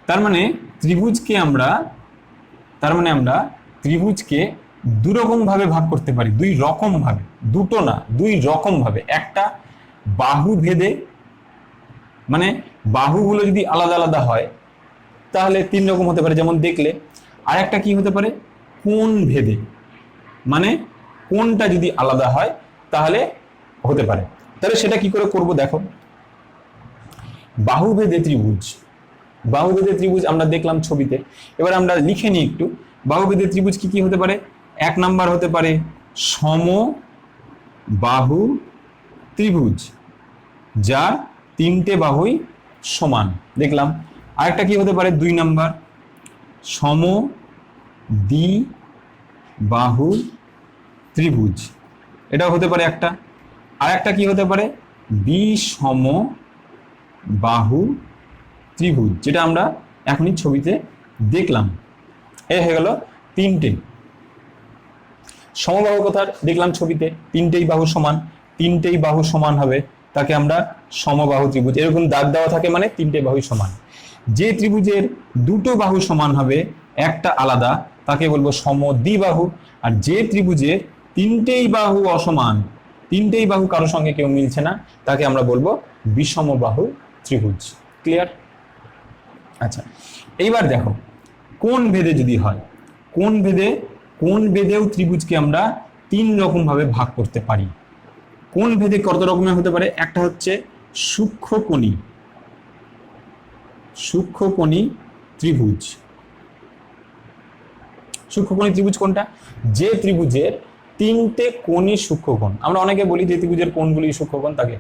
তার মানে ত্রিভুজকে আমরা ত্রিভুজকে দুরকম ভাবে ভাগ করতে পারি, দুই রকম ভাবে, দুটো না দুই রকম ভাবে। একটা বাহু ভেদে, মানে বাহুগুলো যদি আলাদা আলাদা হয় তাহলে তিন রকম হতে পারে যেমন দেখলে। আর একটা কি হতে পারে, কোণ ভেদে, মানে কোণটা যদি আলাদা হয় তাহলে হতে পারে। তাহলে সেটা কি করে করব দেখো। বাহুভেদে ত্রিভুজ আমরা দেখলাম ছবিতে, এবার আমরা লিখে নিই একটু। বাহুভেদে ত্রিভুজ কি কি হতে পারে? এক নাম্বার হতে পারে সমবাহু ত্রিভুজ, যার তিনটে বাহুই সমান, দেখলাম। আরেকটা কি হতে পারে, দুই নাম্বার সমদ্বিবাহু ত্রিভুজ, এটাও হতে পারে একটা। আর একটা কি হতে পারে, বিষমবাহু ত্রিভুজ, যেটা আমরা এখনই ছবিতে দেখলাম। এ হয়ে গেল তিনটে। সমবাহু কথা দেখলাম ছবিতে, তিনটেই বাহু সমান, তিনটেই বাহু সমান হবে তাকে আমরা সমবাহু ত্রিভুজ, এরকম দাগ দেওয়া থাকে মানে তিনটে বাহু সমান। যে ত্রিভুজের দুটো বাহু সমান হবে, একটা আলাদা, তাকে বলবো সমদ্বিবাহু। আর যে ত্রিভুজের তিনটেই বাহু অসমান, তিনটেই বাহু কারোর সঙ্গে কেউ মিলছে না, তাকে আমরা বলবো বিষমবাহু ত্রিভুজ। ক্লিয়ার? আচ্ছা, এইবার দেখো কোণ ভেদে যদি হয়, কোণ ভেদেও ত্রিভুজকে আমরা তিন রকম ভাবে ভাগ করতে পারি। কোণ ভেদে কত রকমের হতে পারে? একটা হচ্ছে সূক্ষ্মকোণী ত্রিভুজ। সূক্ষ্মকোণী ত্রিভুজ কোনটা? যে ত্রিভুজের তিনটে কোণই সূক্ষ্মকোণ। আমরা অনেকে বলি যে ত্রিভুজের কোণগুলি সূক্ষ্মকোণ, তাকে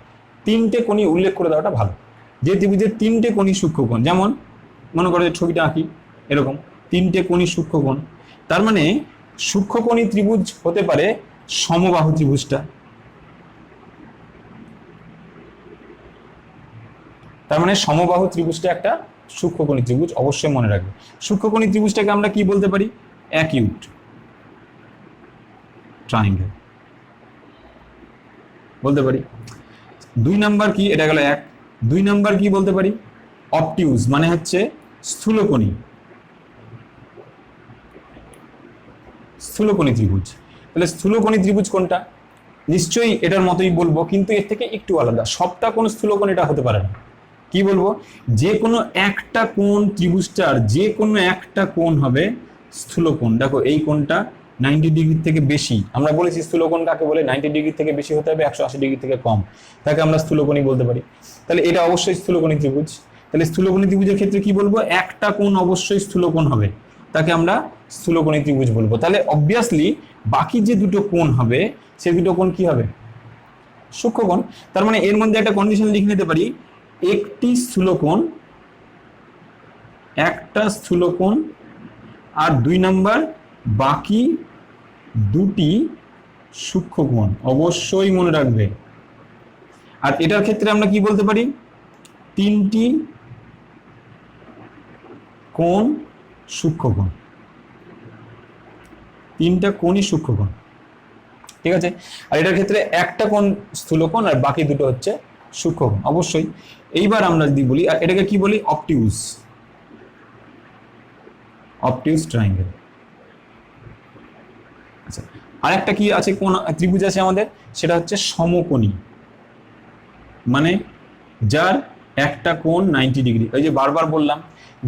তিনটে কোণই উল্লেখ করে দেওয়াটা ভালো। যে ত্রিভুজের তিনটে কোণই সূক্ষ্মকোণ, যেমন মনে করো যে ছবিটা আঁকি, এরকম তিনটে কোণই সূক্ষ্মকোণ, তার মানে সূক্ষ্মকোণী ত্রিভুজ হতে পারে সমবাহু ত্রিভুজটা। তার মানে সমবাহু ত্রিভুজটা একটা সূক্ষ্মকোণী ত্রিভুজ, অবশ্যই মনে রাখবে। সূক্ষ্মকোণী ত্রিভুজটাকে আমরা কি বলতে পারি? অ্যাকিউট ট্রায়াঙ্গেল বলতে পারি। দুই নাম্বার কি? এটা গেল এক। দুই নাম্বার কি বলতে পারি? অবটিউজ, মানে হচ্ছে স্থূলকোণী ত্রিভুজ। তাহলে স্থূলকোণী ত্রিভুজ কোনটা? নিশ্চয়ই এটার মতোই বলবো, কিন্তু এর থেকে একটু আলাদা। সবটা কোন স্থূলকোণ এটা হতে পারে না। কি বলবো? যে কোনো একটা কোণ ত্রিভুজটার যে কোনো একটা কোণ হবে স্থূলকোণ। দেখো এই কোণটা 90 ডিগ্রি থেকে বেশি, আমরা বলেছি স্থূলকোণ কাকে বলে? 90 ডিগ্রি থেকে বেশি হতে হবে, 180 ডিগ্রি থেকে কম, তাকে আমরা স্থূলকোণী বলতে পারি। তাহলে এটা অবশ্যই স্থূলকোণী ত্রিভুজ। তাহলে স্থূলকোণী ত্রিভুজের ক্ষেত্রে কি বলবো? একটা কোণ অবশ্যই স্থূলকোণ হবে, তাকে আমরা স্থূলকোণী ত্রিভুজ বলবো। তাহলে অবভিয়াসলি বাকি যে দুটো কোণ হবে, সে দুটো কোণ কি হবে? সূক্ষ্মকোণ। তার মানে এর মধ্যে একটা কন্ডিশন লিখে নিতে পারি, একটা স্থূলকোণ আর দুই নাম্বার বাকি দুটি সূক্ষ্মকোণ, অবশ্যই মনে রাখবে। আর এটার ক্ষেত্রে আমরা কি বলতে পারি? তিনটি কোণ সূক্ষ্মকোণ, তিনটা কোণই সূক্ষ্মকোণ, ঠিক আছে। আর এটার ক্ষেত্রে একটা কোণ স্থূলকোণ আর বাকি দুটো হচ্ছে সূক্ষ্মকোণ, অবশ্যই। এইবার আমরা যদি বলি, আর এটাকে কি বলি? অবটিউজ ট্রায়াঙ্গেল। আচ্ছা, আর একটা কি আছে, কোণ ত্রিভুজ আছে আমাদের, সেটা হচ্ছে সমকোণী, মানে যার একটা কোণ 90 ডিগ্রি। ওই যে বারবার বললাম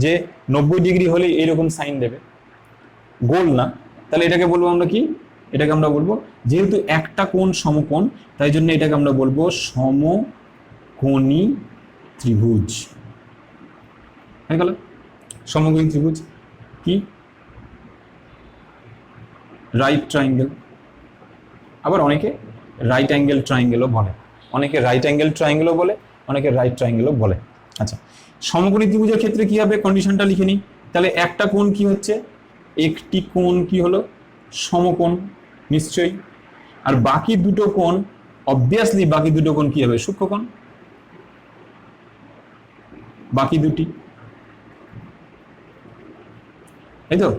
যে 90 ডিগ্রি হলে এইরকম সাইন দেবে, গোল না। তাহলে এটাকে বলবো আমরা কি? এটাকে আমরা বলবো, যেহেতু একটা কোণ সমকোণ, তাই জন্য এটাকে আমরা বলবো সমকোণী ত্রিভুজ। হয়ে গেল সমকোণী ত্রিভুজ। কি? Right triangle. আবার অনেকে রাইট অ্যাঙ্গেল ট্রায়াঙ্গেলও বলে, অনেকে রাইট অ্যাঙ্গেল ট্রায়াঙ্গেলও বলে, অনেকে রাইট ট্রায়াঙ্গেলও বলে। আচ্ছা, সমকোণী ত্রিভুজের ক্ষেত্রে কি হবে? কন্ডিশনটা লিখে নিই। তাহলে একটা কোণ কি হচ্ছে? একটি কোণ কি হলো? সমকোণ, নিশ্চয়ই। আর বাকি দুটো কোণ, অবভিয়াসলি বাকি দুটো কোণ কি হবে? সূক্ষ্মকোণ, বাকি দুটি, তাই তো?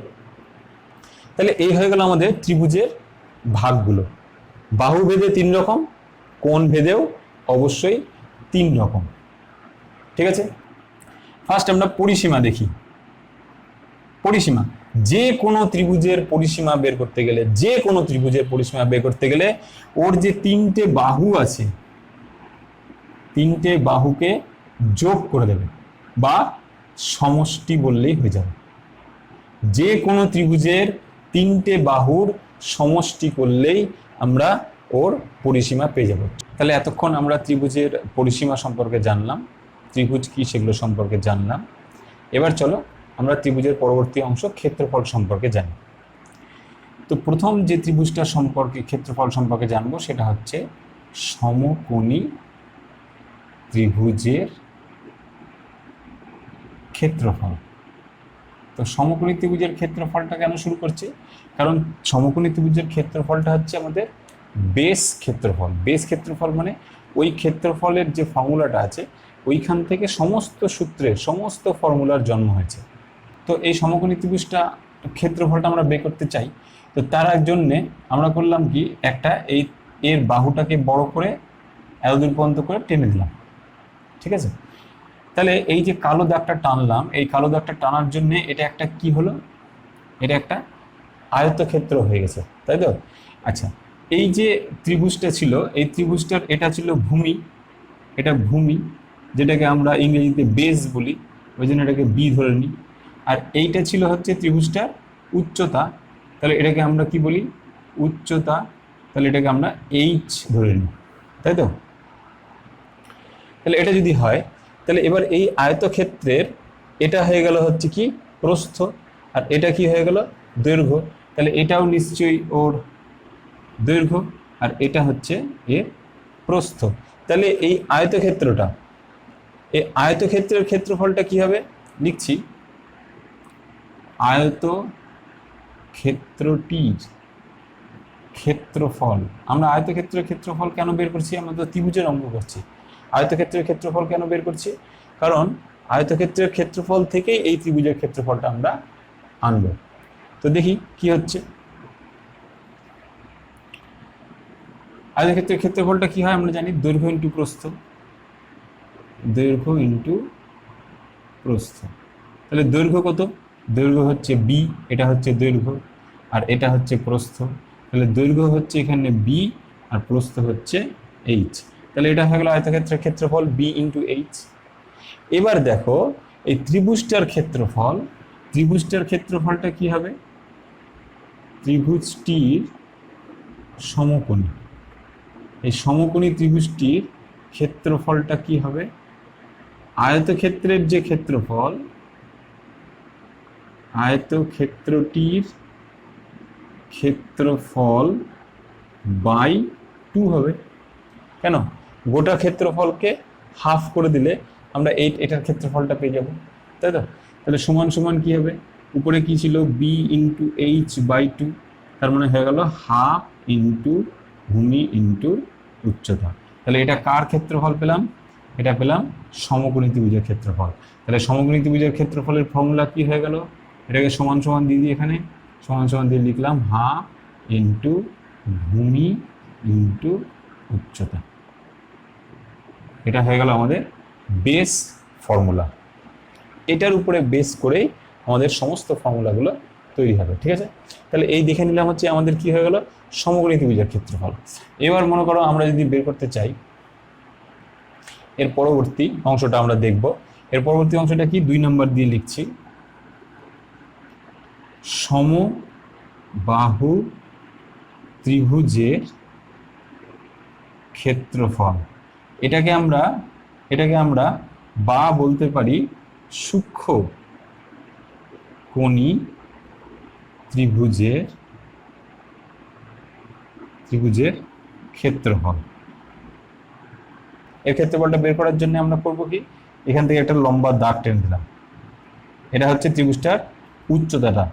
তাহলে এই হয়ে গেল আমাদের ত্রিভুজের ভাগগুলো। বাহু ভেদে তিন রকম, কোণ ভেদেও অবশ্যই তিন রকম, ঠিক আছে। ফার্স্ট আমরা পরিসীমা দেখি। পরিসীমা, যে কোনো ত্রিভুজের পরিসীমা বের করতে গেলে, যে কোনো ত্রিভুজের পরিসীমা বের করতে গেলে ওর যে তিনটে বাহু আছে, তিনটে বাহুকে যোগ করে দেবে বা সমষ্টি বললেই হয়ে যাবে। যে কোনো ত্রিভুজের তিনটে বাহুর সমষ্টি করলেই আমরা ওর পরিসীমা পেয়ে যাব। তাহলে এতক্ষণ আমরা ত্রিভুজের পরিসীমা সম্পর্কে জানলাম, ত্রিভুজ কি সেগুলো সম্পর্কে জানলাম। এবার চলো আমরা ত্রিভুজের পরবর্তী অংশ ক্ষেত্রফল সম্পর্কে জানি। তো প্রথম যে ত্রিভুজটা সম্পর্কে ক্ষেত্রফল সম্পর্কে জানবো সেটা হচ্ছে সমকোণী ত্রিভুজের ক্ষেত্রফল। তো সমকোণী ত্রিভুজের ক্ষেত্রফলটা কেন শুরু করছি? কারণ সমকোণী ত্রিভুজের ক্ষেত্রফলটা হচ্ছে আমাদের বেস ক্ষেত্রফল। বেস ক্ষেত্রফল মানে ওই ক্ষেত্রফলের যে ফর্মুলাটা আছে ওইখান থেকে সমস্ত সূত্রের সমস্ত ফর্মুলার জন্ম হয়েছে। তো এই সমকোণী ত্রিভুজটা ক্ষেত্রফলটা আমরা বের করতে চাই। তো তার জন্যে আমরা করলাম কি, একটা এর বাহুটাকে বড় করে এতদূর পর্যন্ত করে টেনে দিলাম, ঠিক আছে? তাহলে এই যে কালো দাগটা টানলাম, এই কালো দাগটা টানার জন্য এটা একটা কি হলো, এটা একটা আয়তক্ষেত্র হয়ে গেছে, তাই তো? আচ্ছা, এই যে ত্রিভুজটা ছিল, এই ত্রিভুজটার এটা ছিল ভূমি, এটা ভূমি, যেটাকে আমরা ইংরেজিতে বেস বলি, ওই জন্য এটাকে বি ধরে নিই। আর এইটা ছিল হচ্ছে ত্রিভুজটার উচ্চতা, তাহলে এটাকে আমরা কি বলি, উচ্চতা, তাহলে এটাকে আমরা এইচ ধরে নিই, তাই তো? তাহলে এটা যদি হয়, তাহলে এবার এই আয়তক্ষেত্রের এটা হয়ে গেল হচ্ছে কি প্রস্থ, আর এটা কি হয়ে গেল দৈর্ঘ্য। তাহলে এটাও নিশ্চয়ই ওর দৈর্ঘ্য, আর এটা হচ্ছে এর প্রস্থ। তাহলে এই আয়তক্ষেত্রটা, এই আয়তক্ষেত্রের ক্ষেত্রফলটা কি হবে, লিখছি আয়তক্ষেত্রটির ক্ষেত্রফল। আমরা আয়তক্ষেত্রের ক্ষেত্রফল কেন বের করছি? আমরা তো ত্রিভুজের অঙ্ক করছি। আয়তক্ষেত্রের ক্ষেত্রফল কেন বের করছি? কারণ আয়তক্ষেত্রের ক্ষেত্রফল থেকেই এই ত্রিভুজের ক্ষেত্রফলটা আমরা আনব। তো দেখি কি হচ্ছে। আয়তক্ষেত্রের ক্ষেত্রফলটা কি হয় আমরা জানি, দৈর্ঘ্য ইন্টু প্রস্থ, দৈর্ঘ্য ইন্টু প্রস্থ। তাহলে দৈর্ঘ্য কত? দৈর্ঘ্য হচ্ছে বি, এটা হচ্ছে দৈর্ঘ্য, আর এটা হচ্ছে প্রস্থ। তাহলে দৈর্ঘ্য হচ্ছে এখানে বি, আর প্রস্থ হচ্ছে এইচ। তাহলে এটা হয়ে গেল আয়তক্ষেত্রের ক্ষেত্রফল বি ইন্টু এইচ। এবার দেখো এই ত্রিভুজটার ক্ষেত্রফল, ত্রিভুজটার ক্ষেত্রফলটা কি হবে, ত্রিভুজটির সমকোণী, এই সমকোণী ত্রিভুজটির ক্ষেত্রফলটা কি হবে, আয়তক্ষেত্রের যে ক্ষেত্রফল, আয়তক্ষেত্রটির ক্ষেত্রফল বাই 2 হবে। কেন? গোটা ক্ষেত্রফলকে হাফ করে দিলে আমরা এটার ক্ষেত্রফলটা পেয়ে যাব, তাই তো? তাহলে সমান সমান কি হবে, উপরে কি ছিল বি ইন্টু এইচ বাই 2, তার মানে হয়ে গেল হাফ ইন্টু ভূমি ইন্টু উচ্চতা। তাহলে এটা কার ক্ষেত্রফল পেলাম? এটা পেলাম সমকোণী ত্রিভুজের ক্ষেত্রফল। তাহলে সমকোণী ত্রিভুজের ক্ষেত্রফলের ফর্মুলা কি হয়ে গেল, এটাকে সমান সমান দিয়ে দিই, এখানে সমান সমান দিয়ে লিখলাম হাফ ইন্টু ভূমি ইন্টু উচ্চতা। এটা হয়ে গেল আমাদের বেস ফর্মুলা। এটার উপরে বেস করেই আমাদের সমস্ত ফর্মুলাগুলো তৈরি হবে, ঠিক আছে? তাহলে এই দেখে নিলাম হচ্ছে আমাদের কি হয়ে গেল, সমকোণী ত্রিভুজের ক্ষেত্রফল। এবার মনে করো আমরা যদি বের করতে চাই এর পরবর্তী অংশটা আমরা দেখব। এর পরবর্তী অংশটা কি, 2 নম্বর দিয়ে লিখছি সমবাহু ত্রিভুজের ক্ষেত্রফল। এটাকে আমরা বা বলতে পারি সূক্ষ্মকোণী ত্রিভুজের ক্ষেত্রফল। এর ক্ষেত্রফলটা বের করার জন্য আমরা করব কি, এখান থেকে একটা লম্বা দাগ টেনে দিলাম, এটা হচ্ছে ত্রিভুজটার উচ্চতাটা।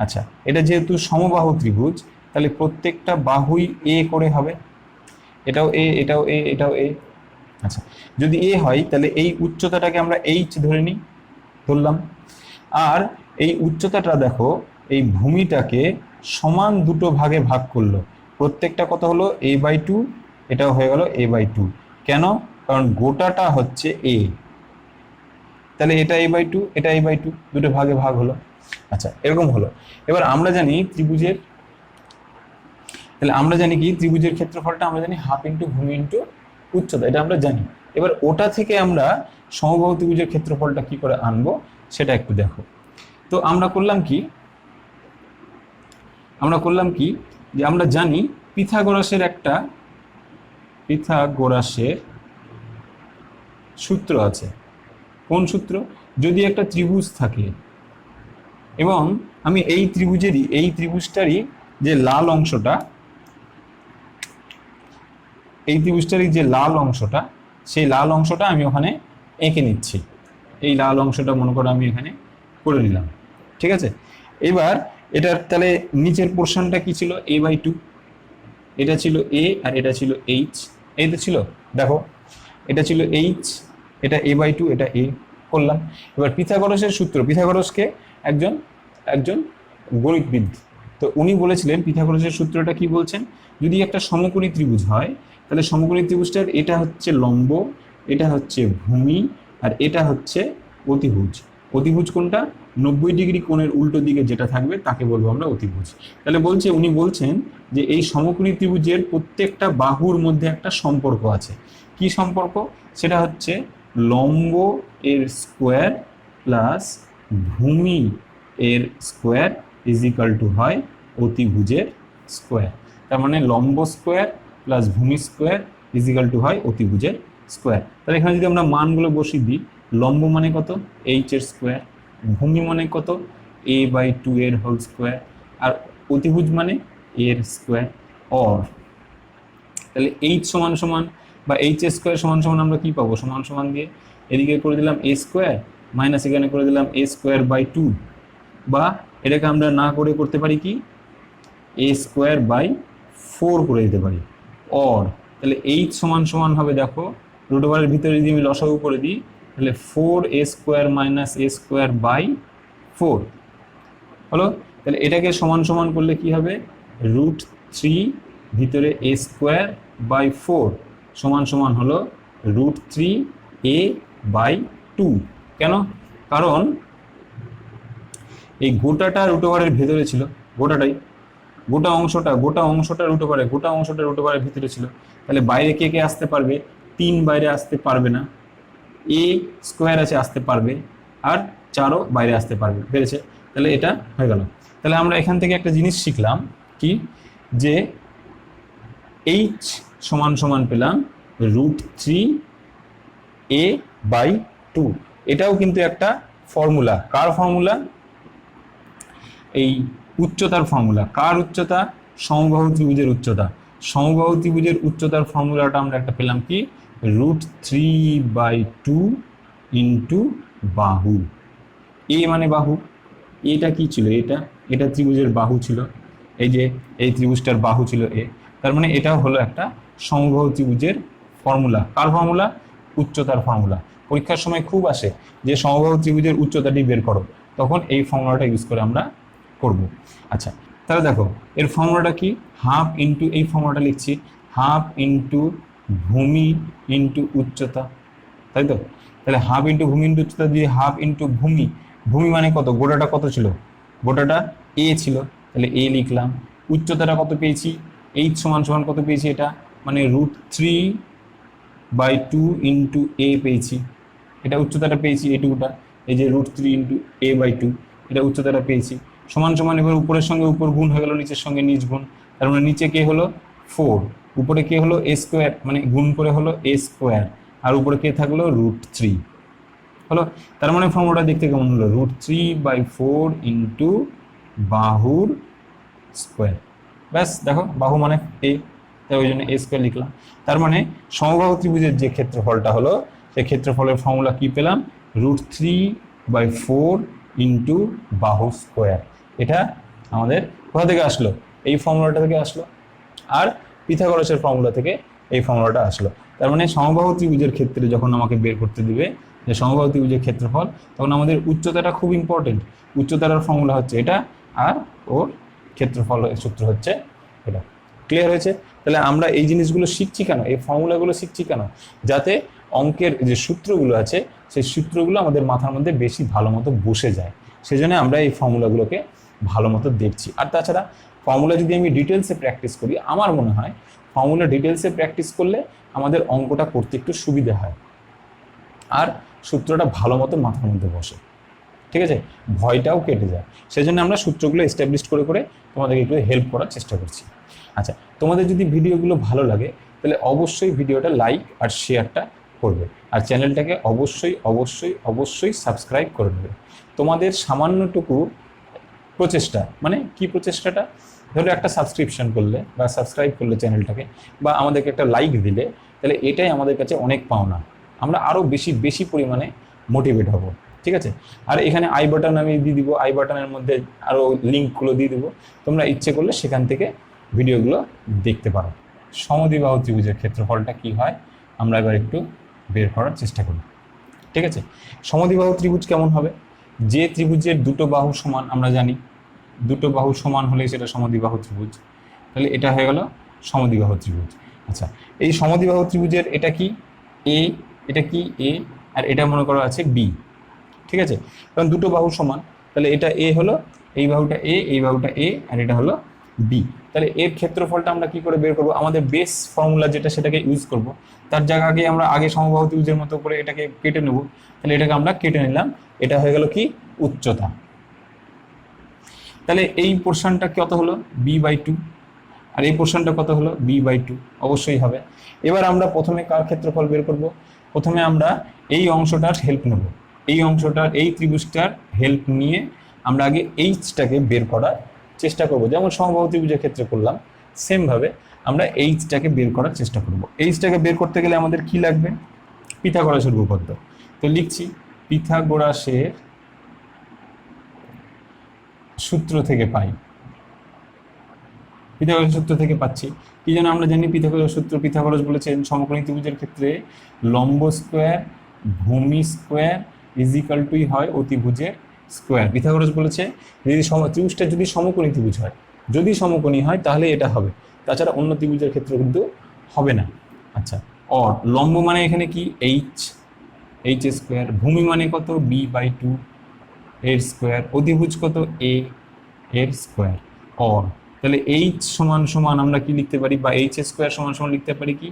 আচ্ছা, এটা যেহেতু সমবাহু ত্রিভুজ, তাহলে প্রত্যেকটা বাহুই এ করে হবে, এটাও এ, এটাও এ, এটাও এ। আচ্ছা, যদি এ হয় তাহলে এই উচ্চতাটাকে আমরা এইচ ধরলাম। আর এই উচ্চতাটা দেখো এই ভূমিটাকে সমান দুটো ভাগে ভাগ করলো, প্রত্যেকটা কত হলো a/2, এটাও হয়ে গেল a/2। কেন? কারণ গোটাটা হচ্ছে এ, তাহলে এটা a/2, এটা a/2, দুটো ভাগে ভাগ হলো। আচ্ছা, এরকম হলো। এবার আমরা জানি ত্রিভুজের, তাহলে আমরা জানি কি ত্রিভুজের ক্ষেত্রফলটা আমরা জানি হাফ ইন্টু ভূমি ইন্টু উচ্চতা, এটা আমরা জানি। এবার ওটা থেকে আমরা সমবাহু ত্রিভুজের ক্ষেত্রফলটা কি করে আনবো সেটা একটু দেখো। তো আমরা করলাম কি যে আমরা জানি পিথাগোরাসের সূত্র আছে। কোন সূত্র? যদি একটা ত্রিভুজ থাকে এবং আমি এই ত্রিভুজটারই যে লাল অংশটা, সেই লাল অংশটা আমি ওখানে এঁকে নিচ্ছি। এই লাল অংশটা মনে করো আমি এখানে করে নিলাম, ঠিক আছে। এবার এটার তাহলে নিচের পোর্শনটা কি ছিল? a/2, এটা ছিল a আর এটা ছিল h, এই তো ছিল, দেখো এটা ছিল h, এটা a/2, এটা a করলাম। এবার পিথাগোরাসের সূত্র, পিথাগোরাসকে একজন গণিতবিদ, তো উনি বলেছিলেন পিথাগোরাসের সূত্রটা কি বলছেন, যদি একটা সমকোণী ত্রিভুজ হয় তাহলে সমকোণী ত্রিভুজটার এটা হচ্ছে লম্ব, এটা হচ্ছে ভূমি, আর এটা হচ্ছে অতিভুজ। অতিভুজ কোনটা? 90 ডিগ্রি কোণের উল্টো দিকে যেটা থাকবে তাকে বলবো আমরা অতিভুজ। তাহলে উনি বলছেন যে এই সমকোণী ত্রিভুজের প্রত্যেকটা বাহুর মধ্যে একটা সম্পর্ক আছে। কি সম্পর্ক? সেটা হচ্ছে লম্ব এর স্কোয়ার প্লাস ভূমি এর স্কোয়ার ইজ ইকাল টু হয় অতিভুজের স্কোয়ার। তার মানে লম্ব স্কোয়ার প্লাস ভূমি স্কোয়ার ইজ ইকাল টু হয় অতিভুজের স্কোয়ার। তাহলে এখানে যদি আমরা মানগুলো বসিয়ে দিই, লম্ব মানে কত? h এর স্কোয়ার, ভূমি মানে কত? a/2 এর হোল স্কোয়ার, আর অতিভুজ মানে এর স্কোয়ার। অর তাহলে h সমান সমান বা h স্কোয়ার সমান সমান আমরা কি পাবো? সমান সমান দিয়ে এদিকে করে দিলাম a স্কোয়ার মাইনাস এখানে করে দিলাম a স্কোয়ার বাই 2, বা এটাকে আমরা না করে করতে পারি কি a স্কোয়ার বাই 4 করে দিতে পারি। অর তাহলে h সমান সমান হবে, দেখো রুট ওভারের ভিতরে যদি আমি লসাগু করে দিই তাহলে 4a square minus a square by 4 হলো। তাহলে এটাকে সমান সমান করলে কি হবে? √3 ভিতরে a স্কোয়ার বাই 4 সমান সমান হলো √3a/2। কেন? কারণ এই গোটাটা রুট ওভারের ভেতরে ছিল, গোটা অংশটা রুট ওভারের ভিতরে ছিল। তাহলে বাইরে কে কে আসতে পারবে? 3 বাইরে আসতে পারবে না, a স্কোয়ার আছে আসতে পারবে, আর 4ও বাইরে আসতে পারবে, পেরেছে? তাহলে এটা হয়ে গেল। তাহলে আমরা এখান থেকে একটা জিনিস শিখলাম কি, যে h সমান সমান পেলাম √3a/2। এটাও কিন্তু একটা ফর্মুলা। কার ফর্মুলা? এই উচ্চতার ফর্মুলা। কার উচ্চতা? সমবাহু ত্রিভুজের উচ্চতা। সমবাহু ত্রিভুজের উচ্চতার ফর্মুলাটা আমরা একটা পেলাম কি, √3/2 ইন্টু বাহু। এ মানে বাহু, এটা কি ছিল? এটা ত্রিভুজের বাহু ছিল, এই যে এই ত্রিভুজটার বাহু ছিল এ। তার মানে এটাও হলো একটা সমবাহু ত্রিভুজের ফর্মুলা। কার ফর্মুলা? উচ্চতার ফর্মুলা। পরীক্ষার সময় খুব আসে যে সমবাহু ত্রিভুজের উচ্চতাটি বের করো, তখন এই ফর্মুলাটা ইউজ করে আমরা করব। আচ্ছা, তাহলে দেখো এর ফর্মুলাটা কি, হাফ ইন্টু, এই ফর্মুলাটা লিখছি হাফ ইন্টু ভূমি ইন্টু উচ্চতা, তাই তো? তাহলে হাফ ইন্টু ভূমি ইন্টু উচ্চতা দিয়ে হাফ ইন্টু ভূমি, ভূমি মানে কত? গোটাটা কত ছিল? গোটাটা a ছিল, তাহলে a লিখলাম। উচ্চতাটা কত পেয়েছি? h সমান সমান কত পেয়েছি? এটা মানে √3/2 ইন্টু a পেয়েছি, এটা উচ্চতাটা পেয়েছি এইটুকুটা, এই যে √3 ইন্টু a/2, এটা উচ্চতাটা পেয়েছি। সমান সমান এবার উপরের সঙ্গে উপর গুণ হয়ে গেল, নিচের সঙ্গে নিচ গুণ, তার মানে নিচে কে হলো 4, উপরে কে হলো a স্কোয়ার, মানে গুণ করে হলো a স্কোয়ার, আর উপরে কে থাকলো √3 হলো। তার মানে ফর্মুলাটা দেখতে কেমন হলো? √3/4 ইন্টু বাহুর স্কোয়ার। ব্যাস, দেখো বাহু মানে a, তাই ওই জন্য a স্কোয়ার লিখলাম। তার মানে সমবাহু ত্রিভুজের যে ক্ষেত্রফলটা হলো, সেই ক্ষেত্রফলের ফর্মুলা কি পেলাম? √3/4 ইন্টু বাহু স্কোয়ার। এটা আমাদের কোথা থেকে আসলো? এই ফর্মুলাটা থেকে আসলো, আর পিথাগোরাসের ফর্মুলা থেকে এই ফর্মুলাটা আসলো। তার মানে সমবাহু ত্রিভুজের ক্ষেত্রে যখন আমাকে বের করতে দিবে যে সমবাহু ত্রিভুজের ক্ষেত্রফল, তখন আমাদের উচ্চতাটা খুব ইম্পর্টেন্ট। উচ্চতার ফর্মুলা হচ্ছে এটা, আর ওর ক্ষেত্রফল সূত্র হচ্ছে এটা। ক্লিয়ার হয়েছে? তাহলে আমরা এই জিনিসগুলো শিখছি কেন, এই ফর্মুলাগুলো শিখছি কেন? যাতে অঙ্কের যে সূত্রগুলো আছে সেই সূত্রগুলো আমাদের মাথার মধ্যে বেশি ভালো মতো বসে যায়, সেজন্য আমরা এই ফর্মুলাগুলোকে ভালো মতো দেখছি। আর তাছাড়া ফর্মুলা যদি আমি ডিটেলসে প্র্যাকটিস করি, আমার মনে হয় ফর্মুলা ডিটেলসে প্র্যাকটিস করলে আমাদের অঙ্কটা করতে একটু সুবিধা হয়, আর সূত্রটা ভালো মতো মাথার মধ্যে বসে, ঠিক আছে, ভয়টাও কেটে যায়। সেজন্য আমরা সূত্রগুলো এস্টাবলিশ করে করে তোমাদেরকে একটু হেল্প করার চেষ্টা করছি। আচ্ছা, তোমাদের যদি ভিডিওগুলো ভালো লাগে তাহলে অবশ্যই ভিডিওটা লাইক আর শেয়ারটা করবে, আর চ্যানেলটাকে অবশ্যই অবশ্যই অবশ্যই সাবস্ক্রাইব করে নেবে। তোমাদের সামান্যটুকু প্রচেষ্টা, মানে কি প্রচেষ্টাটা, ধরো একটা সাবস্ক্রিপশন করলে বা সাবস্ক্রাইব করলে চ্যানেলটাকে, বা আমাদেরকে একটা লাইক দিলে, তাহলে এটাই আমাদের কাছে অনেক পাওনা। আমরা আরও বেশি বেশি পরিমাণে মোটিভেট হব, ঠিক আছে। আর এখানে আই বাটন আমি দিয়ে দিব, আই বাটনের মধ্যে আরও লিঙ্কগুলো দিয়ে দেবো, তোমরা ইচ্ছে করলে সেখান থেকে ভিডিওগুলো দেখতে পারো। সমদ্বিবাহু ত্রিভুজের ক্ষেত্রফলটা কি হয় আমরা এবার একটু বের করার চেষ্টা করি, ঠিক আছে। সমদ্বিবাহু ত্রিভুজ কেমন হবে? যে ত্রিভুজের দুটো বাহু সমান, আমরা জানি দুটো বাহু সমান হলে সেটা সমদ্বিবাহু ত্রিভুজ, তাহলে এটা হয়ে গেল সমদ্বিবাহু ত্রিভুজ। আচ্ছা, এই সমদ্বিবাহু ত্রিভুজের এটা কি এ, এটা কি এ, আর এটা মনে করো আছে বি, ঠিক আছে, কারণ দুটো বাহু সমান, তাহলে এটা এ হলো, এই বাহুটা এ, এই বাহুটা এ, আর এটা হলো বি। তাহলে এর ক্ষেত্রফলটা আমরা কি করে বের করব? আমাদের বেস ফর্মুলা যেটা সেটাকে ইউজ করব। তার জায়গা আগে আমরা আগে সমবাহু ত্রিভুজের মতো করে এটাকে কেটে নেব, তাহলে এটাকে আমরা কেটে নিলাম, এটা হয়ে গেল কি উচ্চতা। তাহলে এই পোর্শনটা কত হলো? b/2, আর এই পোর্শনটা কত হলো? b/2, অবশ্যই হবে। এবার আমরা প্রথমে কার ক্ষেত্রফল বের করব? প্রথমে আমরা এই অংশটার হেল্প নেব, এই অংশটার, এই ত্রিভুজটার হেল্প নিয়ে আমরা আগে এইচটাকে বের করার চেষ্টা করব, যেমন সমবাহু ত্রিভুজের ক্ষেত্রে করলাম, সেমভাবে আমরা এইচটাকে বের করার চেষ্টা করব। এইচটাকে বের করতে গেলে আমাদের কি লাগবে? পিথাগোরাসের উপপাদ্য। তো লিখছি, পিথাগোরাসের সূত্র থেকে পাই, পিথাগোরাস সূত্র থেকে পাচ্ছি কি যেন আমরা জানি পিথাগোরাস সূত্র, পিথাগোরাস বলেছেন সমকোণী ত্রিভুজের ক্ষেত্রে লম্ব স্কোয়ার ভূমি স্কোয়ার ইজিক্যাল টুই হয় অতিভুজের স্কোয়ার। পিথাগোরাস বলেছে যদি ত্রিভুজটা যদি সমকোণী ত্রিভুজ হয়, যদি সমকোণী হয় তাহলে এটা হবে, তাছাড়া অন্য ত্রিভুজের ক্ষেত্রে কিন্তু হবে না। আচ্ছা, অর লম্ব মানে এখানে কি এইচ, এইচ স্কোয়ার, ভূমি মানে কত b/2 এর স্কোয়ার, অতিভুজ কত এ এর স্কোয়ার, অর তাহলে এইচ সমান সমান আমরা কি লিখতে পারি, বা এইচ স্কোয়ার সমান সমান লিখতে পারি কি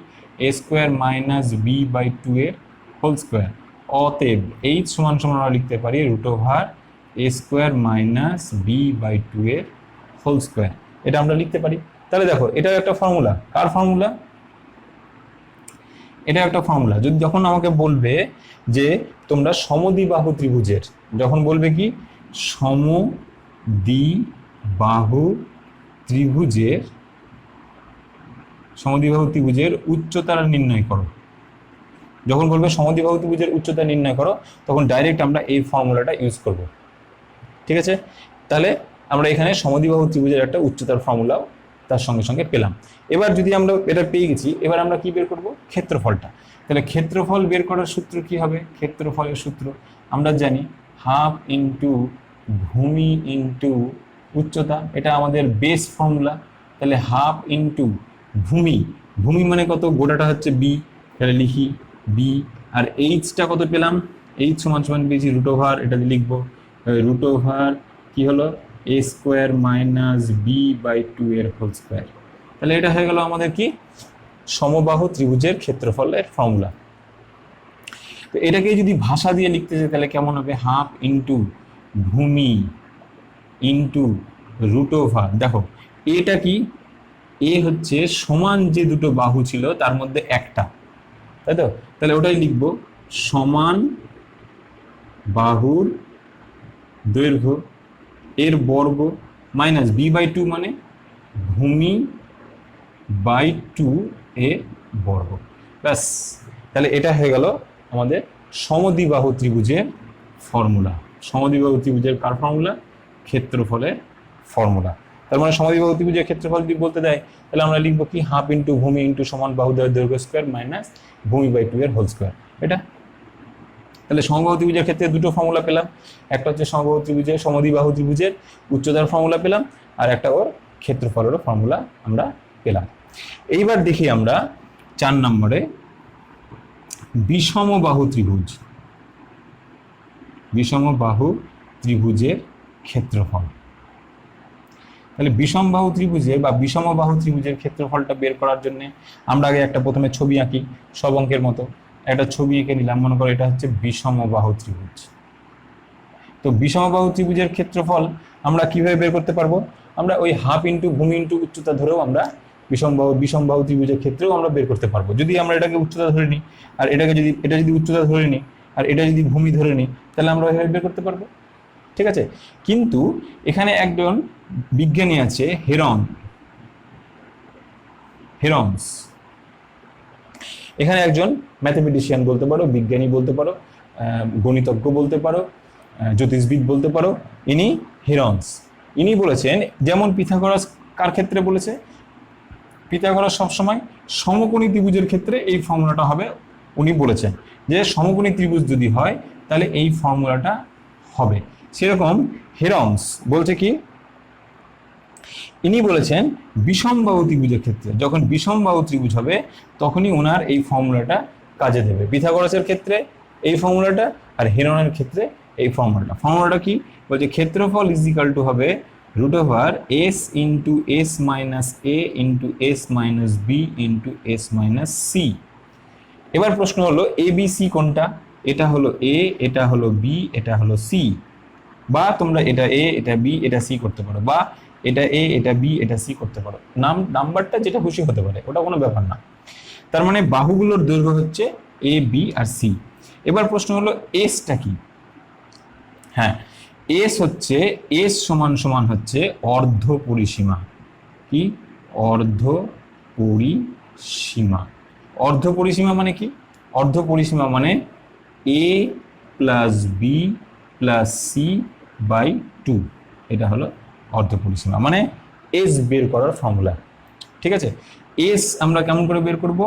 এ স্কোয়ার মাইনাস b/2 এর হোল স্কোয়ার। অতএব এইচ সমান সমান আমরা লিখতে পারি √, এ স্কোয়ার মাইনাস b/2 এর হোল স্কোয়ার, এটা আমরা লিখতে পারি। তাহলে দেখো এটাও একটা ফর্মুলা, কার ফর্মুলা? এটা একটা ফর্মুলা। যদি যখন আমাকে বলবে যে তোমরা সমদ্বিবাহু ত্রিভুজের, যখন বলবে কি সমদ্বিবাহু ত্রিভুজের, সমদ্বিবাহু ত্রিভুজের উচ্চতা নির্ণয় করো, যখন বলবে সমদ্বিবাহু ত্রিভুজের উচ্চতা নির্ণয় করো, তখন ডাইরেক্ট আমরা এই ফর্মুলাটা ইউজ করব, ঠিক আছে। তাহলে আমরা এখানে সমদ্বিবাহু ত্রিভুজের একটা উচ্চতার ফর্মুলাও তার সঙ্গে সঙ্গে পেলাম। এবার যদি আমরা এটা পেয়ে গেছি, এবার আমরা কি বের করব? ক্ষেত্রফলটা। তাহলে ক্ষেত্রফল বের করার সূত্র কি হবে? ক্ষেত্রফলের সূত্র আমরা জানি হাফ ইন্টু ভূমি ইন্টু উচ্চতা, এটা আমাদের বেস ফর্মুলা। তাহলে হাফ ইন্টু ভূমি, ভূমি মানে কত? গোটাটা হচ্ছে বি, তাহলে লিখি বি, আর এইচটা কত পেলাম? এইচ সমান সমান পেয়েছি √, এটা লিখবো √, কি হলো এ স্কোয়ার মাইনাস b/2 এর হোল স্কোয়ার। তাহলে এটা হয়ে গেল আমাদের কি সমবাহু ত্রিভুজের ক্ষেত্রফলের ফর্মুলা। তো এটাকে যদি ভাষা দিয়ে লিখতে চাই তাহলে কেমন হবে? হাফ ইন্টু ভূমি ইন্টু √। দেখো এটা কি, এ হচ্ছে সমান যে দুটো বাহু ছিল তার মধ্যে একটা, তাই তো, তাহলে ওটাই লিখবো সমান বাহুর দৈর্ঘ্য এর বর্গ মাইনাস b/2 মানে ভূমি বাই 2 এর বর্গ, ব্যাস। তাহলে এটা হয়ে গেল আমাদের সমদ্বিবাহু ত্রিভুজের ফর্মুলা। সমদ্বিবাহু ত্রিভুজের কার ফর্মুলা? ক্ষেত্রফলের ফর্মুলা। তার মানে সমদ্বিবাহু ত্রিভুজের ক্ষেত্রফল যদি বলতে দেয় তাহলে আমরা লিখবো কি হাফ ইন্টু ভূমি ইন্টু সমান বাহুদ্বয়ের দৈর্ঘ্য স্কোয়ার মাইনাস ভূমি/2 এর হোল স্কোয়ার, এটা। তাহলে সমবাহু ত্রিভুজের ক্ষেত্রে দুটো ফর্মুলা পেলাম, একটা হচ্ছে সমবাহু ত্রিভুজের, সমদ্বিবাহু ত্রিভুজের উচ্চতার ফর্মুলা পেলাম, আর একটা ওর ক্ষেত্রফলেরও ফর্মুলা আমরা পেলাম। এইবার দেখি আমরা 4 নম্বরে বিষমবাহু ত্রিভুজ। বিষমবাহু ত্রিভুজের ক্ষেত্রফল। তাহলে বিষমবাহু ত্রিভুজের বা বিষমবাহু ত্রিভুজের ক্ষেত্রফলটা বের করার জন্য আমরা আগে একটা প্রথমে ছবি আঁকি, সব অঙ্কের মতো একটা ছবি এঁকে নিলাম। মনে করো এটা হচ্ছে বিষমবাহু ত্রিভুজ। তো বিষমবাহু ত্রিভুজের ক্ষেত্রফল আমরা কিভাবে বের করতে পারবো? আমরা ওই হাফ ইন্টু ভূমি ইন্টু উচ্চতা ধরেও আমরা বিষমবাহু ত্রিভুজের ক্ষেত্রেও আমরা বের করতে পারবো। যদি আমরা এটাকে উচ্চতা ধরে নিই আর এটা যদি উচ্চতা ধরে নিই আর এটা যদি ভূমি ধরে নিই, তাহলে আমরা ওইভাবে বের করতে পারবো। ঠিক আছে, কিন্তু এখানে একজন বিজ্ঞানী আছে হেরনস। এখানে একজন ম্যাথমেটিশিয়ান বলতে পারো, বিজ্ঞানী বলতে পারো, গণিতজ্ঞ বলতে পারো, জ্যোতিষবিদ বলতে পারো, ইনি হেরনস। ইনি বলেছেন, যেমন পিথাগোরাস কার ক্ষেত্রে বলেছে, পিথাগোরাস সবসময় সমকোণী ত্রিভুজের ক্ষেত্রে এই ফর্মুলাটা হবে। উনি বলেছেন যে সমকোণী ত্রিভুজ যদি হয় তাহলে এই ফর্মুলাটা হবে। সেরকম হেরনস বলছে কি, ইনি বলেছেন বিষমবাহু ত্রিভুজের ক্ষেত্রে যখন বিষমবাহু ত্রিভুজ হবে তখনই ওনার এই ফর্মুলাটা কাজে দেবে। পিথাগোরাসের ক্ষেত্রে এই ফর্মুলাটা আর হেরনের ক্ষেত্রে এই ফর্মুলাটা কি বলছে, ক্ষেত্রফল ইজ ইকাল টু হবে √s into s minus a into s minus b into s minus c। এবার প্রশ্ন হলো এ বি সি কোনটা? এটা হলো a, এটা হলো b, এটা হলো c। বা তোমরা এটা a, এটা b, এটা c করতে পারো, বা এটা a, এটা b, এটা c করতে পারো। নাম্বারটা যেটা খুশি হতে পারে, ওটা কোনো ব্যাপার না। তার মানে বাহুগুলোর দৈর্ঘ্য হচ্ছে a, b আর c। এবার প্রশ্ন হলো এসটা কি? হ্যাঁ, এস হচ্ছে সমান হচ্ছে অর্ধ পরিসীমা। কি? অর্ধ পরিসীমা। অর্ধ পরিসীমা মানে কি? অর্ধ পরিসীমা মানে a plus B plus C by 2। এটা হলো অর্ধ পরিসীমা, মানে এস বের করার ফর্মুলা। ঠিক আছে, এস আমরা কেমন করে বের করব?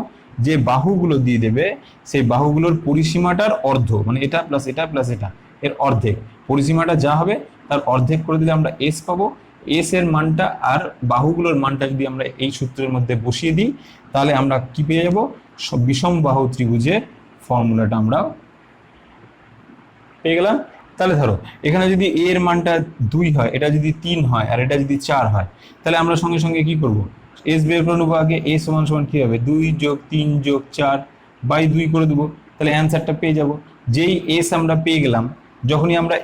যে বাহুগুলো দিয়ে দেবে সেই বাহুগুলোর পরিসীমাটার অর্ধ, মানে এটা প্লাস এটা প্লাস এটা এর অর্ধেক, পরিসীমাটা যা হবে তার অর্ধেক করে দিলে আমরা এস পাবো। এস এর মানটা আর বাহুগুলোর মানটা যদি আমরা এই সূত্রের মধ্যে বসিয়ে দিই তাহলে আমরা কি পেয়ে যাব? বিষমবাহু ত্রিভুজের ফর্মুলাটা আমরা পেয়ে গেলাম। তাহলে ধরো এখানে যদি এ এর মানটা 2 হয়, এটা যদি 3 হয় আর এটা যদি 4 হয়, তাহলে আমরা সঙ্গে সঙ্গে কি করব? এস বের করে নেবো আগে। এ সমান সমান কি হবে? 2 যোগ 3 যোগ 4 বাই 2 করে দেবো, তাহলে অ্যান্সারটা পেয়ে যাব। যেই এস আমরা পেয়ে গেলাম, যখনই আমরা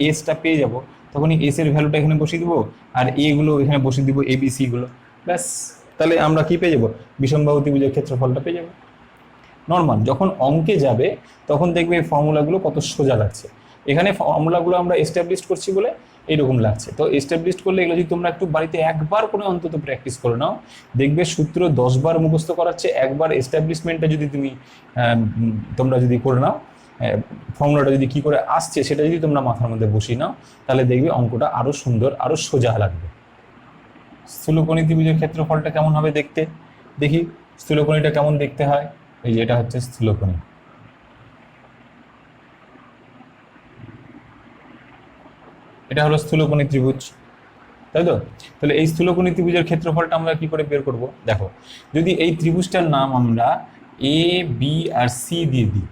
এসটা পেয়ে যাব তখনই এস এর ভ্যালুটা এখানে বসিয়ে দিব আর এ গুলো এখানে বসিয়ে দিব, এ বি সি গুলো, ব্যাস। তাহলে আমরা কি পেয়ে যাব? বিষমবাহু ত্রিভুজের ক্ষেত্রফলটা পেয়ে যাব। নর্মাল যখন অঙ্কে যাবে তখন দেখবে এই ফর্মুলাগুলো কত সোজা লাগছে। এখানে ফর্মুলাগুলো আমরা এস্টাবলিশ করছি বলে এইরকম লাগছে। তো এস্টাবলিশ করলে এগুলো যদি তোমরা একটু বাড়িতে একবার করে অন্তত প্র্যাকটিস করে নাও, দেখবে সূত্র 10 বার মুখস্থ করাচ্ছে একবার এস্টাবলিশমেন্টটা যদি তোমরা যদি করে নাও, ফর্মুলাটা যদি কি করে আসছে সেটা যদি তোমরা মাথার মধ্যে বসিয়ে নাও, তাহলে দেখবে অঙ্কটা আরো সুন্দর, আরো সোজা লাগবে। স্থূলকোণী ত্রিভুজের ক্ষেত্রফলটা কেমন হবে দেখতে? দেখি স্থূলকোণীটা কেমন দেখতে হয়। এই যে এটা হচ্ছে স্থূলকোণী। এটা হলো স্থূলকোণী ত্রিভুজ, তাই তো? তাহলে এই স্থূলকোণী ত্রিভুজের ক্ষেত্রফলটা আমরা কি করে বের করব? দেখো, যদি এই ত্রিভুজটার নাম আমরা এ বি আর সি দিয়ে দিই,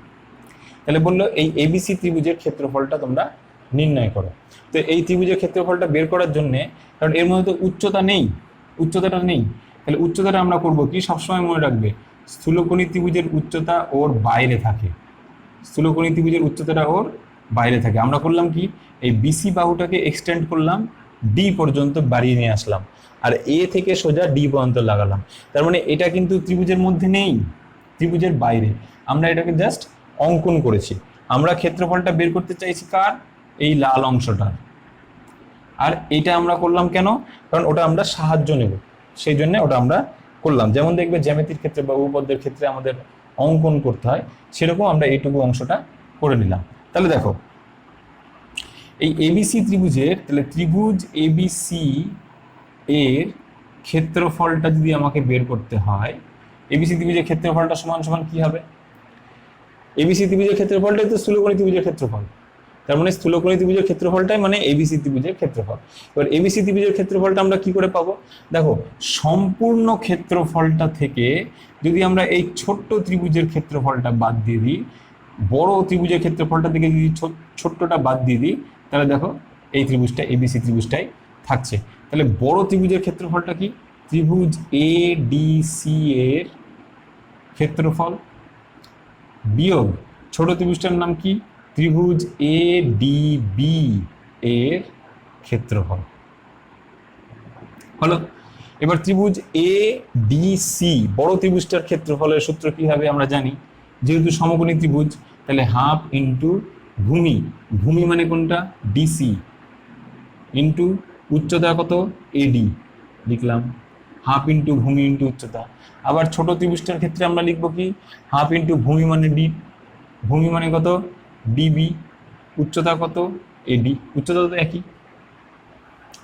তাহলে বললো এই এবিসি ত্রিভুজের ক্ষেত্রফলটা তোমরা নির্ণয় করো। তো এই ত্রিভুজের ক্ষেত্রফলটা বের করার জন্য, কারণ এর মধ্যে তো উচ্চতাটা নেই, তাহলে উচ্চতাটা আমরা করব কি? সবসময় মনে রাখবে স্থূলকোণী ত্রিভুজের উচ্চতা ওর বাইরে থাকে। স্থূলকোণী ত্রিভুজের উচ্চতাটা ওর বাইরে থাকে। আমরা করলাম কি? এই বিসি বাহুটাকে এক্সটেন্ড করলাম, ডি পর্যন্ত বাড়িয়ে নিয়ে আসলাম আর এ থেকে সোজা ডি পর্যন্ত লাগালাম। তার মানে এটা কিন্তু ত্রিভুজের মধ্যে নেই, ত্রিভুজের বাইরে। আমরা এটাকে জাস্ট অঙ্কন করেছি। আমরা ক্ষেত্রফলটা বের করতে চাইছি কার? এই লাল অংশটার। আর এটা আমরা করলাম কেন? কারণ ওটা আমরা সাহায্য নেব, সেই জন্য ওটা আমরা করলাম। যেমন দেখবে জ্যামিতির ক্ষেত্রে বা উপপাদ্যের ক্ষেত্রে আমাদের অঙ্কন করতে হয়, সেরকম আমরা এইটুকু অংশটা করে নিলাম। তাহলে দেখো এই এবিসি ত্রিভুজের, তাহলে ত্রিভুজ এবিসি এর ক্ষেত্রফলটা যদি আমাকে বের করতে হয়, এবিসি ত্রিভুজের ক্ষেত্রফলটা সমান সমান কি হবে? এবিসি ত্রিভুজের ক্ষেত্রফলটাই তো স্থূলকোণী ত্রিভুজের ক্ষেত্রফল। তার মানে স্থূলকোণী ত্রিভুজের ক্ষেত্রফলটাই মানে এবিসি ত্রিভুজের ক্ষেত্রফল। এবার এবিসি ত্রিভুজের ক্ষেত্রফলটা আমরা কি করে পাবো? দেখো, সম্পূর্ণ ক্ষেত্রফলটা থেকে যদি আমরা এই ছোট্ট ত্রিভুজের ক্ষেত্রফলটা বাদ দিয়ে দিই, বড় ত্রিভুজের ক্ষেত্রফলটা থেকে যদি ছোট্টটা বাদ দিয়ে দিই, তাহলে দেখো এই ত্রিভুজটা এবিসি ত্রিভুজটাই থাকছে। তাহলে বড় ত্রিভুজের ক্ষেত্রফলটা কি? ত্রিভুজ এ ডি সি এর ক্ষেত্রফল বিয়োগ ছোট ত্রিভুজটার নাম কি? ত্রিভুজ এ ডি বি এর ক্ষেত্রফল হলো। এবার ত্রিভুজ এ ডি সি বড় ত্রিভুজটার ক্ষেত্রফলের সূত্র কি হবে আমরা জানি, যেহেতু সমকোণী ত্রিভুজ তাহলে হাফ ইন্টু ভূমি, ভূমি মানে কোনটা? ডিসি, ইন্টু উচ্চতা কত? এডি লিখলাম, হাফ ইন্টু ভূমি ইন্টু উচ্চতা। আবার ছোট ত্রিভুজটার ক্ষেত্রে আমরা লিখবো কি? হাফ ইন্টু ভূমি মানে ডি, ভূমি মানে কত? ডিবি, উচ্চতা কত? এডি, উচ্চতা তো একই।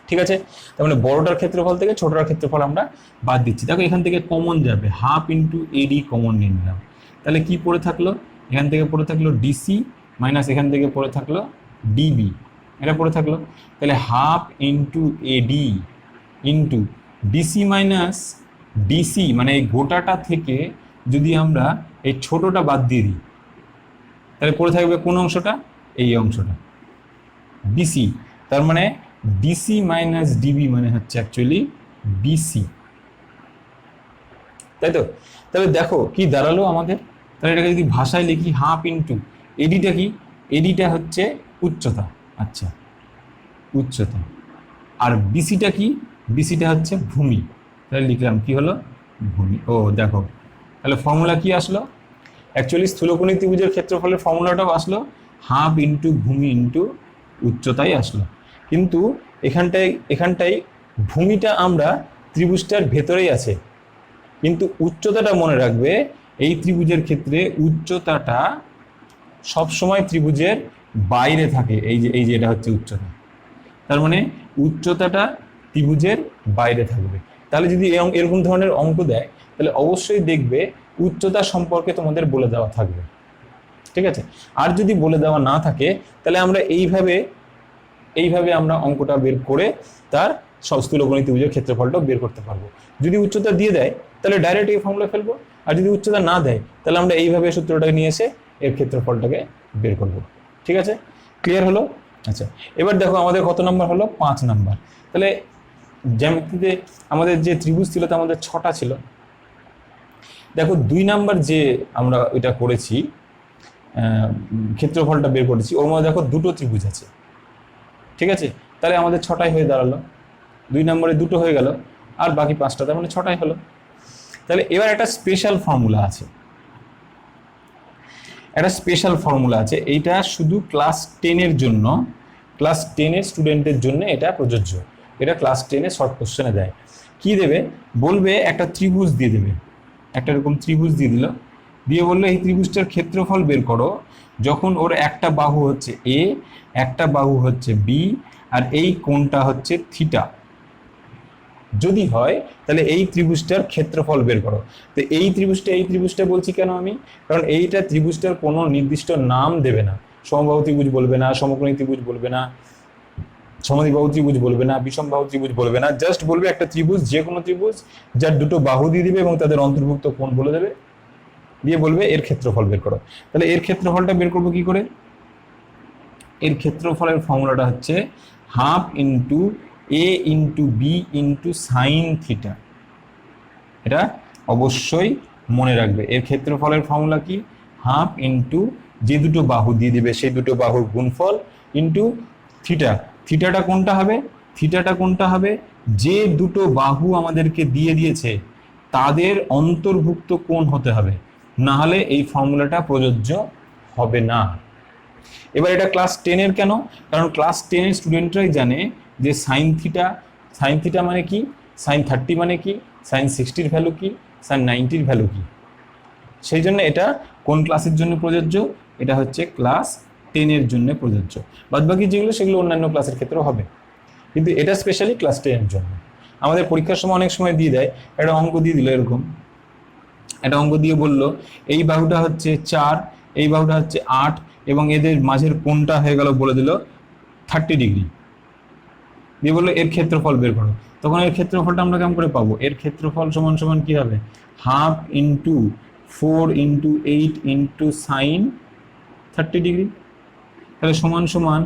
ঠিক আছে, তার মানে বড়টার ক্ষেত্রফল থেকে ছোটটার ক্ষেত্রফল আমরা বাদ দিচ্ছি। দেখো এখান থেকে কমন যাবে, হাফ ইন্টু এডি কমন নিয়ে নিলাম, তাহলে কি পড়ে থাকলো? এখান থেকে পড়ে থাকলো ডিসি মাইনাস এখান থেকে পড়ে থাকলো ডিবি, এটা পড়ে থাকলো। তাহলে হাফ ইন্টু এডি ইন্টু ডিসি মাইনাস ডিসি, মানে এই গোটাটা থেকে যদি আমরা এই ছোটটা বাদ দিয়ে দিই তাহলে পড়ে থাকবে কোন অংশটা? এই অংশটা বিসি। তার মানে ডিসি মাইনাস ডিবি মানে হচ্ছে অ্যাকচুয়ালি বিসি, তাই তো? তাহলে দেখো কি দাঁড়ালো আমাদের। তাহলে এটাকে যদি ভাষায় লিখি, হাফ ইন্টু এডিটা কি? এডিটা হচ্ছে উচ্চতা, আচ্ছা উচ্চতা, আর বিসিটা কি? বিসিটা হচ্ছে ভূমি, তাহলে লিখলাম কি হলো? ভূমি। ও দেখো তাহলে ফর্মুলা কি আসলো? অ্যাকচুয়ালি স্থূলকোণী ত্রিভুজের ক্ষেত্রফলের ফর্মুলাটাও আসলো হাফ ইন্টু ভূমি ইন্টু উচ্চতাই আসলো, কিন্তু এখানটাই ভূমিটা আমরা ত্রিভুজটার ভেতরেই আছে, কিন্তু উচ্চতাটা মনে রাখবে এই ত্রিভুজের ক্ষেত্রে উচ্চতাটা সবসময় ত্রিভুজের বাইরে থাকে। এই যে এটা হচ্ছে উচ্চতা, তার মানে উচ্চতাটা ত্রিভুজের বাইরে থাকবে। তাহলে যদি এরকম ধরনের অঙ্ক দেয় তাহলে অবশ্যই দেখবে উচ্চতা সম্পর্কে তোমাদের বলে দেওয়া থাকবে, ঠিক আছে? আর যদি বলে দেওয়া না থাকে তাহলে আমরা এইভাবে আমরা অঙ্কটা বের করে তার স্থূলকোণী ত্রিভুজের ক্ষেত্রফলটাও বের করতে পারবো। যদি উচ্চতা দিয়ে দেয় তাহলে ডাইরেক্ট এই ফর্মুলা ফেলবো, আর যদি উচ্চতা না দেয় তাহলে আমরা এইভাবে সূত্রটাকে নিয়ে এসে এর ক্ষেত্রফলটাকে বের করব। ঠিক আছে, ক্লিয়ার হলো? আচ্ছা, এবার দেখো আমাদের কত নাম্বার হলো? 5 নাম্বার। তাহলে জ্যামিতিতে আমাদের যে ত্রিভুজ ছিল তা আমাদের 6টা ছিল। দেখো 2 নাম্বার যে আমরা এটা করেছি, ক্ষেত্রফলটা বের করেছি, ওর মধ্যে দেখো দুটো ত্রিভুজ আছে, ঠিক আছে? তাহলে আমাদের 6টাই হয়ে দাঁড়ালো, 2 নম্বরে 2টো হয়ে গেল, আর বাকি 5টা, তার মানে 6টাই হলো। তাহলে এবার একটা স্পেশাল ফর্মুলা আছে, এইটা শুধু ক্লাস 10-এর জন্য, ক্লাস 10-এর স্টুডেন্টদের জন্য এটা প্রযোজ্য। এটা ক্লাস 10-এ শর্ট কোশ্চেনে দেয়। কি দেবে? বলবে একটা ত্রিভুজ দিয়ে দেবে, একটা এরকম ত্রিভুজ দিয়ে দিল, দিয়ে বললো এই ত্রিভুজটার ক্ষেত্রফল বের করো যখন ওর একটা বাহু হচ্ছে এ, একটা বাহু হচ্ছে বি, আর এই কোণটা হচ্ছে থিটা যদি হয় তাহলে এই ত্রিভুজটার ক্ষেত্রফল বের করো। তো এই ত্রিভুজটা বলছি কেন আমি? কারণ এইটা ত্রিভুজটার কোনো নির্দিষ্ট নাম দেবে না, সমবাহু ত্রিভুজ বলবে না, সমকোণী ত্রিভুজ বলবে না, সমদ্বিবাহু ত্রিভুজ বলবে না, বিষমবাহু ত্রিভুজ বলবে না, জাস্ট বলবে একটা ত্রিভুজ, যে কোনো ত্রিভুজ যার দুটো বাহু দিয়ে দিবে এবং তাদের অন্তর্ভুক্ত কোণ বলে দেবে, দিয়ে বলবে এর ক্ষেত্রফল বের করো। তাহলে এর ক্ষেত্রফলটা বের করবো কি করে? এর ক্ষেত্রফলের ফর্মুলাটা হচ্ছে half into A into B into sine theta. এটা অবশ্যই মনে রাখবে। এর ক্ষেত্রফলের ফর্মুলা কি? হাফ ইন্টু যে দুটো বাহু দিয়ে দিবে সেই দুটো বাহুর গুণফল ইন্টু থিটা। থিটাটা কোনটা হবে? যে দুটো বাহু আমাদেরকে দিয়ে দিয়েছে তাদের অন্তর্ভুক্ত কোণ হতে হবে, না হলে এই ফর্মুলাটা প্রযোজ্য হবে না। এবার এটা ক্লাস 10-এর কেন? কারণ ক্লাস 10-এর স্টুডেন্টরাই জানে যে সাইন থিটা মানে কি, সাইন 30 মানে কি, সাইন 60-র ভ্যালু কি, সাইন 90-র ভ্যালু কি। সেই জন্য এটা কোন ক্লাসের জন্য প্রযোজ্য? এটা হচ্ছে ক্লাস 10-এর জন্য প্রযোজ্য। বাদবাকি যেগুলো সেগুলো অন্যান্য ক্লাসের ক্ষেত্রেও হবে, কিন্তু এটা স্পেশালি ক্লাস 10-এর জন্য। আমাদের পরীক্ষার সময় অনেক সময় দিয়ে দেয়, একটা অঙ্ক দিয়ে দিল এরকম, একটা অঙ্ক দিয়ে বললো এই বাহুটা হচ্ছে 4, এই বাহুটা হচ্ছে 8 এবং এদের মাঝের কোণটা হয়ে গেল বলে দিল 30 ডিগ্রি, দিয়ে বললো এর ক্ষেত্রফল বের করো। তখন এর ক্ষেত্রফলটা আমরা কেমন করে পাবো? এর ক্ষেত্রফল সমান সমান কি হবে? Half into 4 into 8 into sign 30 degree. তাহলে সমান সমান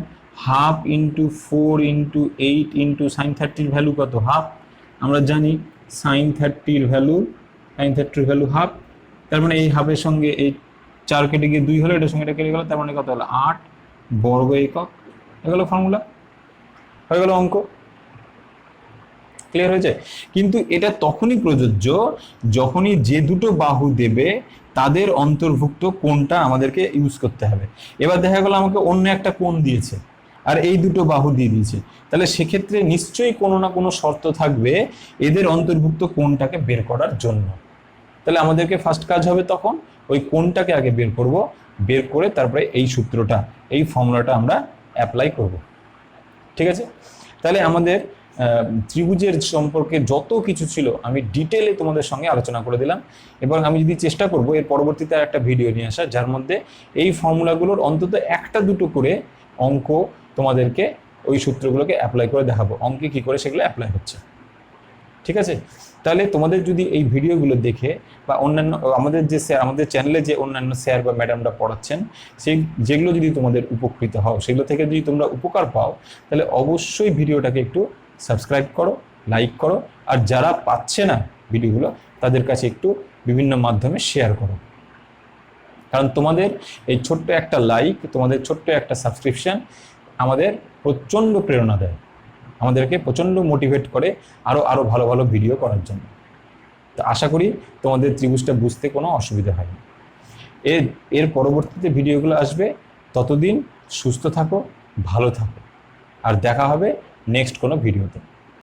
half into 4 × 8 into sign 30 value কত? হাফ। আমরা জানি সাইন 30 ভ্যালু হাফ। তার মানে এই হাফের সঙ্গে এই 4 কেটে গিয়ে 2 হলো, এটার সঙ্গে এটা কেটে গেল, তার মানে কত হলো? 8 বর্গ একক। এগুলো ফর্মুলা হয়ে গেল, অঙ্ক ক্লিয়ার হয়েছে। কিন্তু এটা তখনই প্রযোজ্য যখনই যে দুটো বাহু দেবে তাদের অন্তর্ভুক্ত কোণটা আমাদেরকে ইউজ করতে হবে। এবার দেখা গেল আমাকে অন্য একটা কোণ দিয়েছে আর এই দুটো বাহু দিয়ে দিয়েছে, তাহলে সেক্ষেত্রে নিশ্চয়ই কোনো না কোনো শর্ত থাকবে এদের অন্তর্ভুক্ত কোণটাকে বের করার জন্য। তাহলে আমাদেরকে ফার্স্ট কাজ হবে তখন ওই কোণটাকে আগে বের করব, বের করে তারপরে এই সূত্রটা, এই ফর্মুলাটা আমরা অ্যাপ্লাই করব। ঠিক আছে, তাহলে আমাদের ত্রিভুজের সম্পর্কে যত কিছু ছিল আমি ডিটেলে তোমাদের সঙ্গে আলোচনা করে দিলাম। এবং আমি যদি চেষ্টা করব এর পরবর্তীতে একটা ভিডিও নিয়ে আসা, যার মধ্যে এই ফর্মুলাগুলোর অন্তত একটা দুটো করে অঙ্ক তোমাদেরকে ওই সূত্রগুলোকে অ্যাপ্লাই করে দেখাবো, অঙ্কে কি করে সেগুলো অ্যাপ্লাই হচ্ছে। ঠিক আছে, তাহলে তোমাদের যদি এই ভিডিওগুলো দেখে বা অন্যান্য আমাদের যে স্যার, আমাদের চ্যানেলে যে অন্যান্য স্যার বা ম্যাডামরা পড়াচ্ছেন, সেই যেগুলো যদি তোমাদের উপকৃত হও, সেগুলো থেকে যদি তোমরা উপকার পাও, তাহলে অবশ্যই ভিডিওটাকে একটু সাবস্ক্রাইব করো, লাইক করো, আর যারা পাচ্ছে না ভিডিওগুলো তাদের কাছে একটু বিভিন্ন মাধ্যমে শেয়ার করো। কারণ তোমাদের এই ছোট্ট একটা লাইক, তোমাদের ছোট্ট একটা সাবস্ক্রিপশন আমাদের প্রচণ্ড প্রেরণা দেয়, আমাদেরকে প্রচণ্ড মোটিভেট করে আরও ভালো ভালো ভিডিও করার জন্য। তো আশা করি তোমাদের ত্রিভুজটা বুঝতে কোনো অসুবিধা হয় না। এর পরবর্তীতে ভিডিওগুলো আসবে। ততদিন সুস্থ থাকো, ভালো থাকো, আর দেখা হবে নেক্সট কোনো ভিডিওতে।